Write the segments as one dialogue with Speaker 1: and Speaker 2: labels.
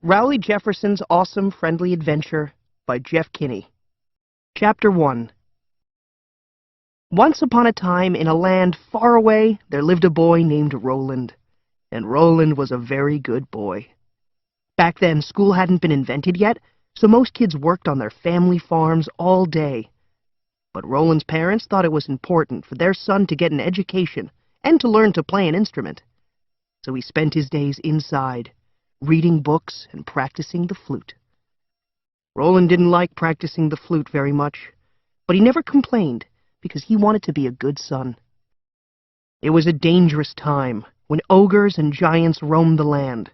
Speaker 1: Rowley Jefferson's Awesome Friendly Adventure by Jeff Kinney. Chapter 1. Once upon a time, in a land far away, there lived a boy named Roland. And Roland was a very good boy. Back then, school hadn't been invented yet, so most kids worked on their family farms all day. But Roland's parents thought it was important for their son to get an education and to learn to play an instrument. So he spent his days inside, reading books and practicing the flute. Roland didn't like practicing the flute very much, but he never complained because he wanted to be a good son. It was a dangerous time when ogres and giants roamed the land,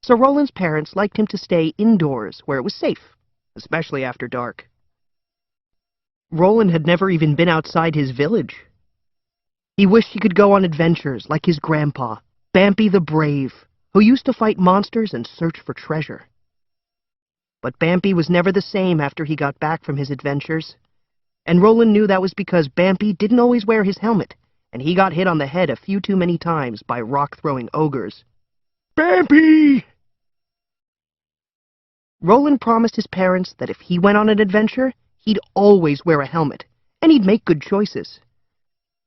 Speaker 1: so Roland's parents liked him to stay indoors where it was safe, especially after dark. Roland had never even been outside his village. He wished he could go on adventures like his grandpa, Bambi the Brave, who used to fight monsters and search for treasure. But Bambi was never the same after he got back from his adventures, and Roland knew that was because Bambi didn't always wear his helmet, and he got hit on the head a few too many times by rock-throwing ogres. Bambi! Roland promised his parents that if he went on an adventure, he'd always wear a helmet, and he'd make good choices.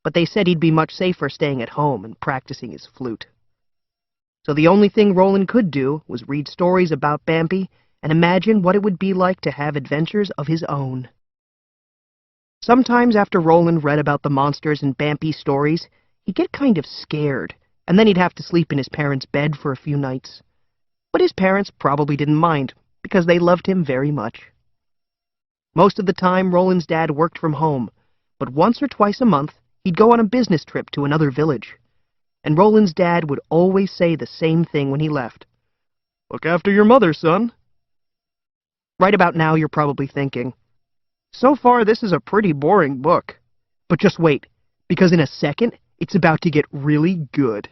Speaker 1: But they said he'd be much safer staying at home and practicing his flute. So the only thing Roland could do was read stories about Bambi and imagine what it would be like to have adventures of his own. Sometimes after Roland read about the monsters in Bambi's stories, he'd get kind of scared, and then he'd have to sleep in his parents' bed for a few nights. But his parents probably didn't mind, because they loved him very much. Most of the time, Roland's dad worked from home, but once or twice a month, he'd go on a business trip to another village. And Roland's dad would always say the same thing when he left. "Look after your mother, son." Right about now, you're probably thinking, so far this is a pretty boring book. But just wait, because in a second, it's about to get really good.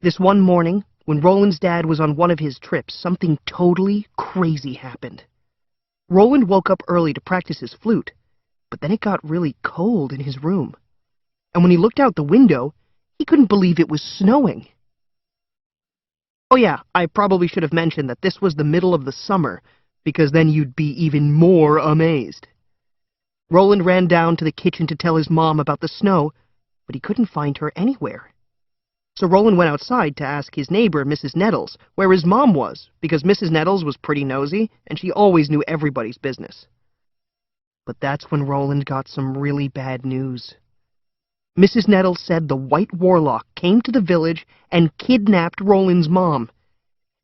Speaker 1: This one morning, when Roland's dad was on one of his trips, something totally crazy happened. Roland woke up early to practice his flute, but then it got really cold in his room. And when he looked out the window, he couldn't believe it was snowing. Oh yeah, I probably should have mentioned that this was the middle of the summer, because then you'd be even more amazed. Roland ran down to the kitchen to tell his mom about the snow, but he couldn't find her anywhere. So Roland went outside to ask his neighbor, Mrs. Nettles, where his mom was, because Mrs. Nettles was pretty nosy, and she always knew everybody's business. But that's when Roland got some really bad news. Mrs. Nettles said the White Warlock came to the village and kidnapped Roland's mom,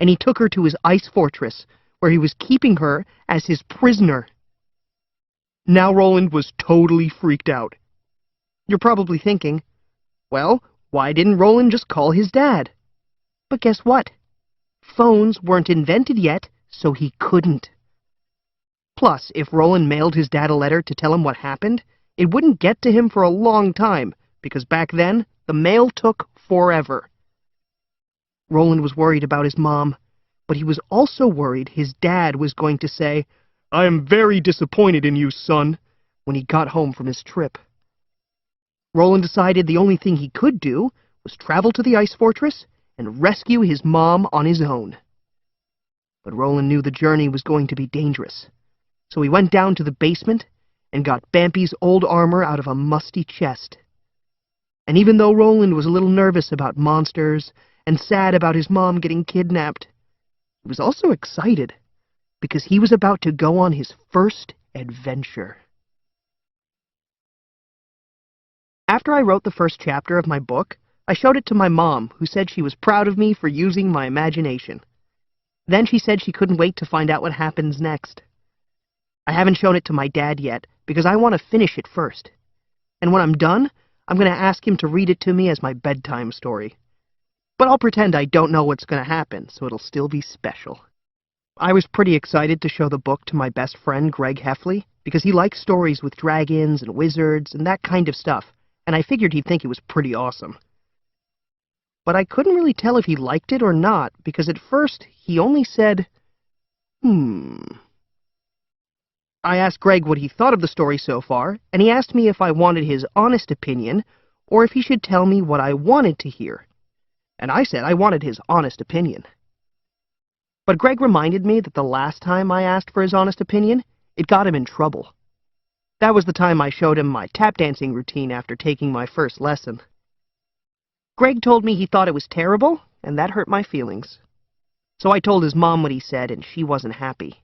Speaker 1: and he took her to his ice fortress, where he was keeping her as his prisoner. Now Roland was totally freaked out. You're probably thinking, well, why didn't Roland just call his dad? But guess what? Phones weren't invented yet, so he couldn't. Plus, if Roland mailed his dad a letter to tell him what happened, it wouldn't get to him for a long time, because back then, the mail took forever. Roland was worried about his mom, but he was also worried his dad was going to say, "I am very disappointed in you, son," when he got home from his trip. Roland decided the only thing he could do was travel to the ice fortress and rescue his mom on his own. But Roland knew the journey was going to be dangerous, so he went down to the basement and got Bambi's old armor out of a musty chest. And even though Roland was a little nervous about monsters and sad about his mom getting kidnapped, he was also excited because he was about to go on his first adventure. After I wrote the first chapter of my book, I showed it to my mom, who said she was proud of me for using my imagination. Then she said she couldn't wait to find out what happens next. I haven't shown it to my dad yet because I want to finish it first. And when I'm done, I'm going to ask him to read it to me as my bedtime story. But I'll pretend I don't know what's going to happen, so it'll still be special. I was pretty excited to show the book to my best friend, Greg Heffley, because he likes stories with dragons and wizards and that kind of stuff, and I figured he'd think it was pretty awesome. But I couldn't really tell if he liked it or not, because at first he only said, I asked Greg what he thought of the story so far, and he asked me if I wanted his honest opinion, or if he should tell me what I wanted to hear. And I said I wanted his honest opinion. But Greg reminded me that the last time I asked for his honest opinion, it got him in trouble. That was the time I showed him my tap dancing routine after taking my first lesson. Greg told me he thought it was terrible, and that hurt my feelings. So I told his mom what he said, and she wasn't happy.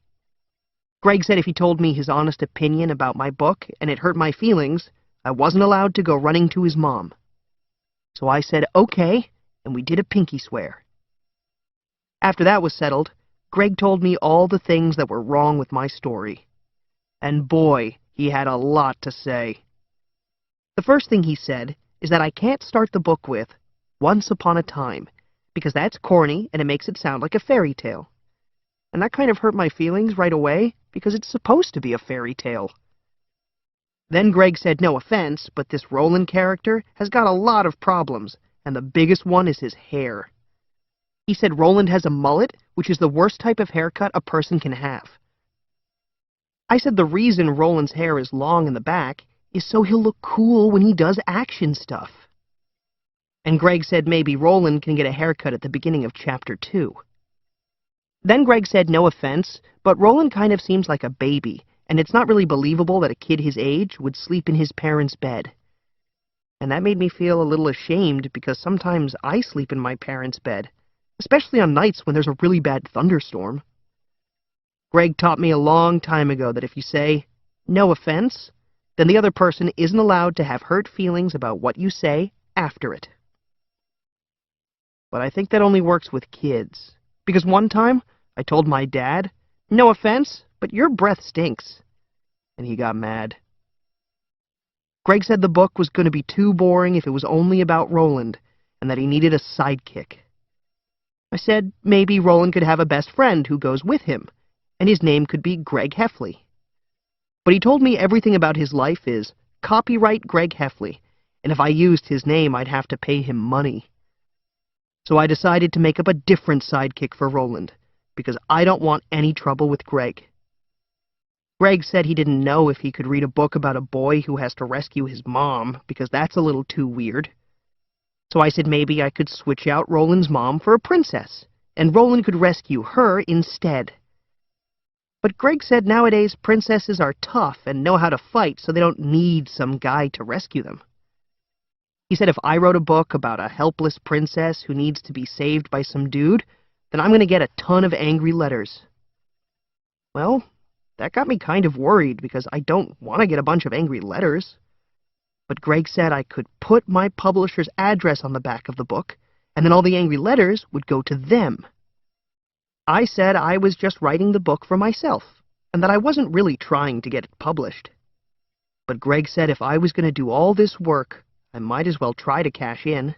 Speaker 1: Greg said if he told me his honest opinion about my book, and it hurt my feelings, I wasn't allowed to go running to his mom. So I said okay, and we did a pinky swear. After that was settled, Greg told me all the things that were wrong with my story. And boy, he had a lot to say. The first thing he said is that I can't start the book with "Once Upon a Time," because that's corny and it makes it sound like a fairy tale. And that kind of hurt my feelings right away, because it's supposed to be a fairy tale. Then Greg said no offense, but this Roland character has got a lot of problems, and the biggest one is his hair. He said Roland has a mullet, which is the worst type of haircut a person can have. I said the reason Roland's hair is long in the back is so he'll look cool when he does action stuff. And Greg said maybe Roland can get a haircut at the beginning of Chapter 2. Then Greg said no offense, but Roland kind of seems like a baby, and it's not really believable that a kid his age would sleep in his parents' bed. And that made me feel a little ashamed, because sometimes I sleep in my parents' bed, especially on nights when there's a really bad thunderstorm. Greg taught me a long time ago that if you say, "no offense," then the other person isn't allowed to have hurt feelings about what you say after it. But I think that only works with kids, because one time I told my dad, "No offense, but your breath stinks," and he got mad. Greg said the book was going to be too boring if it was only about Roland, and that he needed a sidekick. I said maybe Roland could have a best friend who goes with him, and his name could be Greg Heffley. But he told me everything about his life is copyright Greg Heffley, and if I used his name, I'd have to pay him money. So I decided to make up a different sidekick for Roland, because I don't want any trouble with Greg. Greg said he didn't know if he could read a book about a boy who has to rescue his mom, because that's a little too weird. So I said maybe I could switch out Roland's mom for a princess, and Roland could rescue her instead. But Greg said nowadays princesses are tough and know how to fight, so they don't need some guy to rescue them. He said if I wrote a book about a helpless princess who needs to be saved by some dude, then I'm going to get a ton of angry letters. Well, that got me kind of worried, because I don't want to get a bunch of angry letters. But Greg said I could put my publisher's address on the back of the book, and then all the angry letters would go to them. I said I was just writing the book for myself, and that I wasn't really trying to get it published. But Greg said if I was going to do all this work, I might as well try to cash in.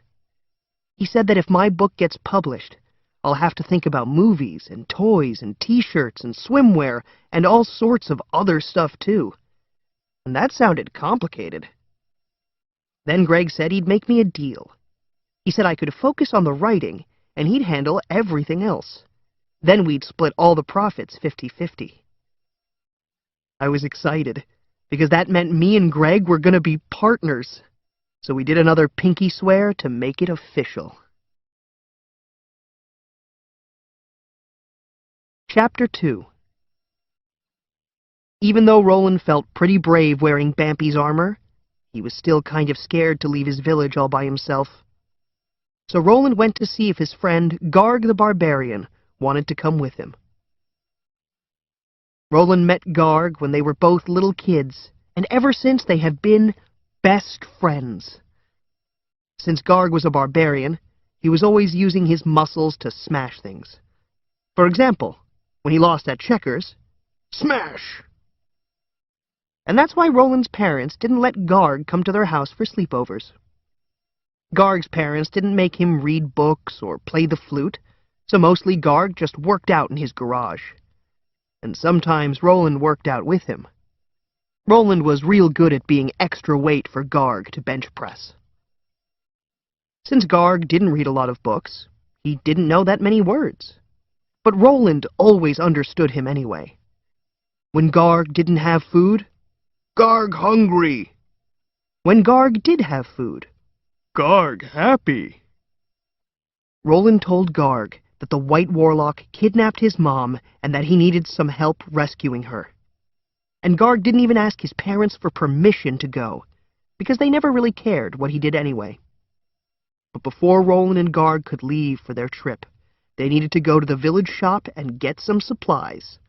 Speaker 1: He said that if my book gets published, I'll have to think about movies and toys and t-shirts and swimwear and all sorts of other stuff too. And that sounded complicated. Then Greg said he'd make me a deal. He said I could focus on the writing, and he'd handle everything else. Then we'd split all the profits 50-50. I was excited, because that meant me and Greg were going to be partners. So we did another pinky swear to make it official. Chapter 2. Even though Roland felt pretty brave wearing Bampi's armor, he was still kind of scared to leave his village all by himself. So Roland went to see if his friend Garg the Barbarian wanted to come with him. Roland met Garg when they were both little kids, and ever since they have been best friends. Since Garg was a barbarian, he was always using his muscles to smash things. For example, when he lost at checkers, smash! And that's why Roland's parents didn't let Garg come to their house for sleepovers. Garg's parents didn't make him read books or play the flute, so mostly Garg just worked out in his garage. And sometimes Roland worked out with him. Roland was real good at being extra weight for Garg to bench press. Since Garg didn't read a lot of books, he didn't know that many words. But Roland always understood him anyway. When Garg didn't have food, Garg hungry. When Garg did have food, Garg happy. Roland told Garg that the White Warlock kidnapped his mom and that he needed some help rescuing her. And Garg didn't even ask his parents for permission to go, because they never really cared what he did anyway. But before Roland and Garg could leave for their trip, they needed to go to the village shop and get some supplies.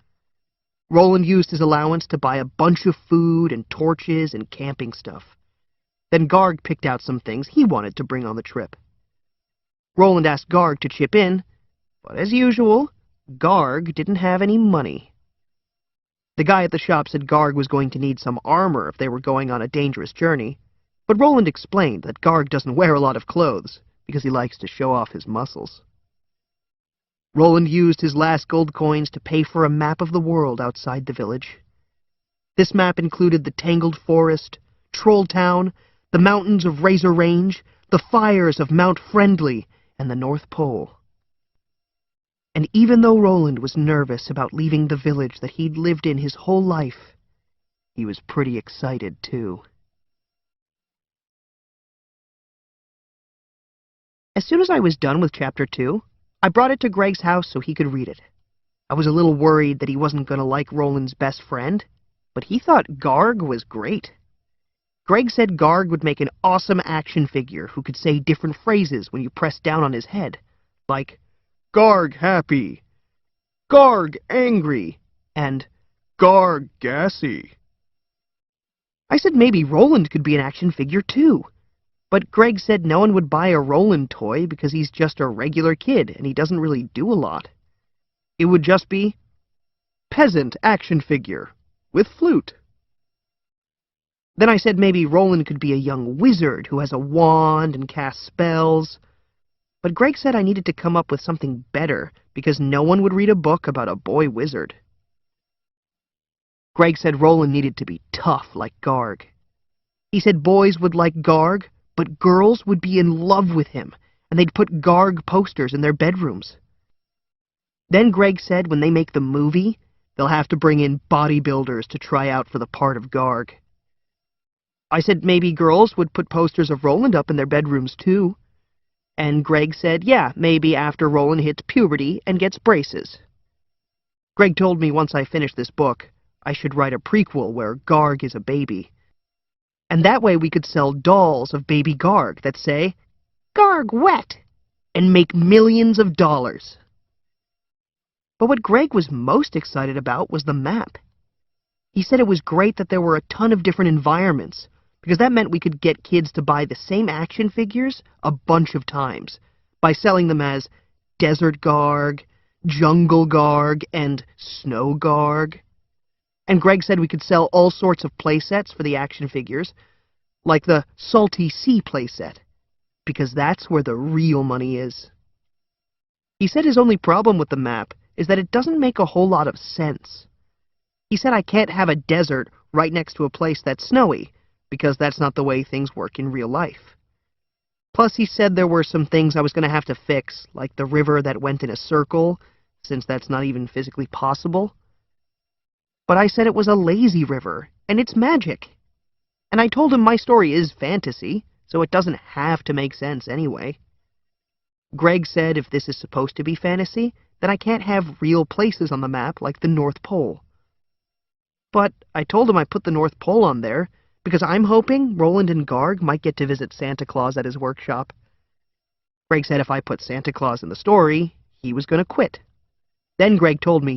Speaker 1: Roland used his allowance to buy a bunch of food and torches and camping stuff. Then Garg picked out some things he wanted to bring on the trip. Roland asked Garg to chip in, but as usual, Garg didn't have any money. The guy at the shop said Garg was going to need some armor if they were going on a dangerous journey, but Roland explained that Garg doesn't wear a lot of clothes because he likes to show off his muscles. Roland used his last gold coins to pay for a map of the world outside the village. This map included the Tangled Forest, Troll Town, the mountains of Razor Range, the fires of Mount Friendly, and the North Pole. And even though Roland was nervous about leaving the village that he'd lived in his whole life, he was pretty excited too. As soon as I was done with Chapter 2, I brought it to Greg's house so he could read it. I was a little worried that he wasn't going to like Roland's best friend, but he thought Garg was great. Greg said Garg would make an awesome action figure who could say different phrases when you pressed down on his head, like, "Garg happy," "Garg angry," and "Garg gassy." I said maybe Roland could be an action figure too, but Greg said no one would buy a Roland toy because he's just a regular kid and he doesn't really do a lot. It would just be peasant action figure with flute. Then I said maybe Roland could be a young wizard who has a wand and casts spells. But Greg said I needed to come up with something better because no one would read a book about a boy wizard. Greg said Roland needed to be tough like Garg. He said boys would like Garg, but girls would be in love with him, and they'd put Garg posters in their bedrooms. Then Greg said when they make the movie, they'll have to bring in bodybuilders to try out for the part of Garg. I said maybe girls would put posters of Roland up in their bedrooms too. And Greg said, yeah, maybe after Roland hits puberty and gets braces. Greg told me once I finished this book, I should write a prequel where Garg is a baby. And that way we could sell dolls of baby Garg that say, "Garg wet," and make millions of dollars. But what Greg was most excited about was the map. He said it was great that there were a ton of different environments, because that meant we could get kids to buy the same action figures a bunch of times by selling them as Desert Garg, Jungle Garg, and Snow Garg. And Greg said we could sell all sorts of playsets for the action figures, like the Salty Sea playset, because that's where the real money is. He said his only problem with the map is that it doesn't make a whole lot of sense. He said I can't have a desert right next to a place that's snowy, because that's not the way things work in real life. Plus, he said there were some things I was going to have to fix, like the river that went in a circle, since that's not even physically possible. But I said it was a lazy river, and it's magic. And I told him my story is fantasy, so it doesn't have to make sense anyway. Greg said if this is supposed to be fantasy, then I can't have real places on the map like the North Pole. But I told him I put the North Pole on there because I'm hoping Roland and Garg might get to visit Santa Claus at his workshop. Greg said if I put Santa Claus in the story, he was going to quit. Then Greg told me